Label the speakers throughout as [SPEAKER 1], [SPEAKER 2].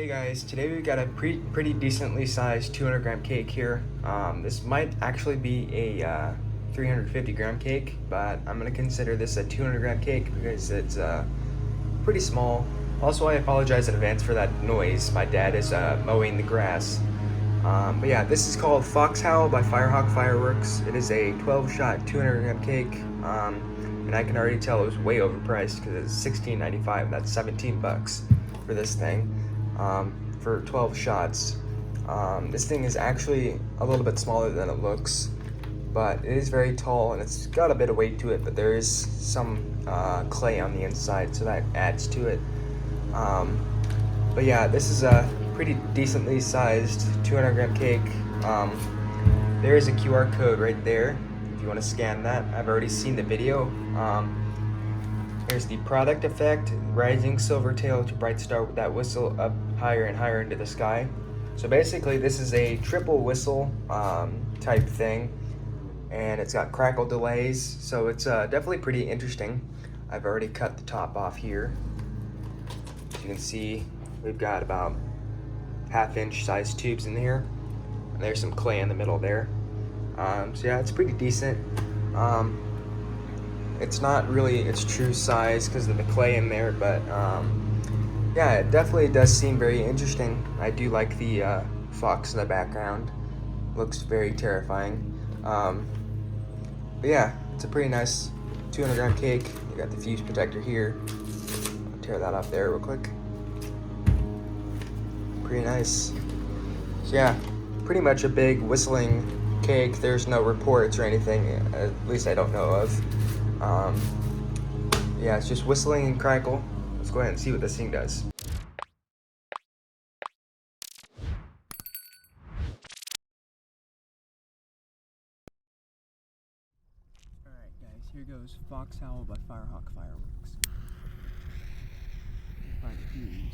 [SPEAKER 1] Hey guys, today we've got a pretty decently sized 200 gram cake here. This might actually be a 350 gram cake, but I'm gonna consider this a 200 gram cake because it's pretty small. Also, I apologize in advance for that noise. My dad is mowing the grass. But yeah, this is called Fox Howl by Firehawk Fireworks. It is a 12 shot 200 gram cake, and I can already tell it was way overpriced because it's $16.95. That's 17 bucks for this thing. For 12 shots. This thing is actually a little bit smaller than it looks, but it is very tall and it's got a bit of weight to it, but there is some clay on the inside, so that adds to it. But yeah, this is a pretty decently sized 200 gram cake. There is a QR code right there if you want to scan that. I've already seen the video. Here's the product effect: rising silver tail to bright star with that whistle up higher and higher into the sky. So basically this is a triple whistle type thing, and it's got crackle delays, so it's definitely pretty interesting. I've already cut the top off here. As you can see, we've got about half-inch size tubes in here, and there's some clay in the middle there. So yeah, it's pretty decent. It's not really its true size because of the clay in there, but yeah, it definitely does seem very interesting. I do like the fox in the background. Looks very terrifying. But yeah, it's a pretty nice 200 gram cake. You got the fuse protector here. I'll tear that off there real quick. Pretty nice. So yeah, pretty much a big whistling cake. There's no reports or anything, at least I don't know of. Yeah, it's just whistling and crackle. Let's go ahead and see what this thing does. Alright guys, here goes Fox Howl by Firehawk Fireworks. By the fuse.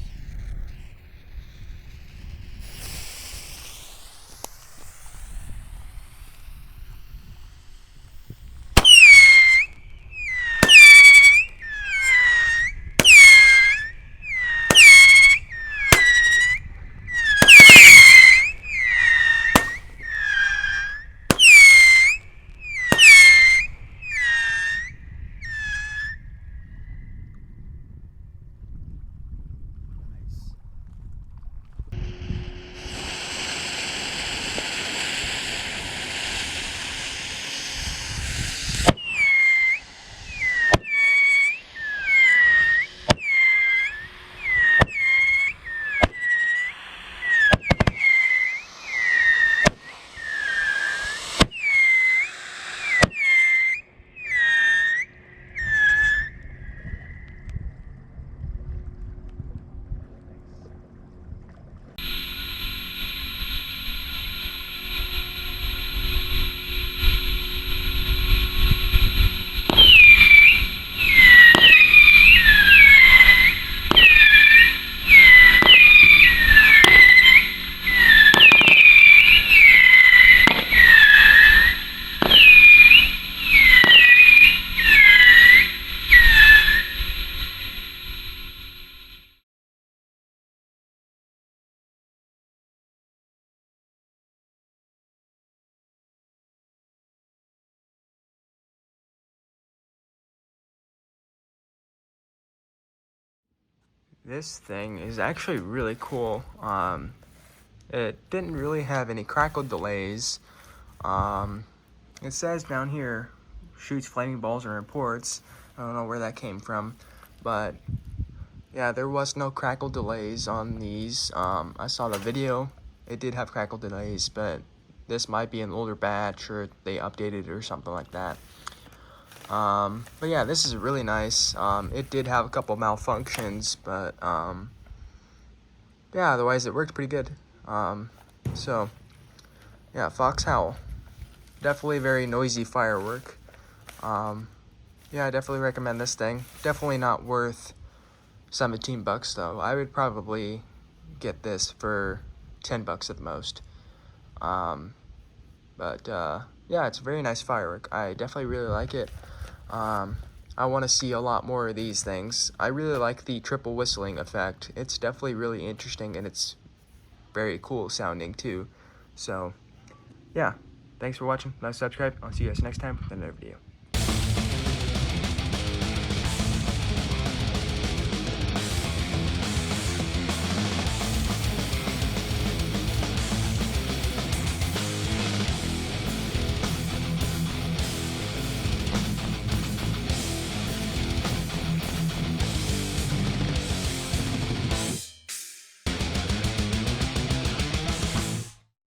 [SPEAKER 1] This thing is actually really cool. It didn't really have any crackle delays. It says down here, shoots flaming balls and reports. I don't know where that came from, but yeah, there was no crackle delays on these. I saw the video. It did have crackle delays, but this might be an older batch or they updated it or something like that. But yeah, this is really nice. It did have a couple malfunctions, but yeah, otherwise it worked pretty good. So yeah, Fox Howl, definitely very noisy firework. Yeah, I definitely recommend this thing. Definitely not worth 17 bucks though. I would probably get this for 10 bucks at the most. But yeah, it's a very nice firework. I definitely really like it. I want to see a lot more of these things. I really like the triple whistling effect. It's definitely really interesting, and it's very cool sounding too. So yeah, thanks for watching. Subscribe. I'll see you guys next time with another video.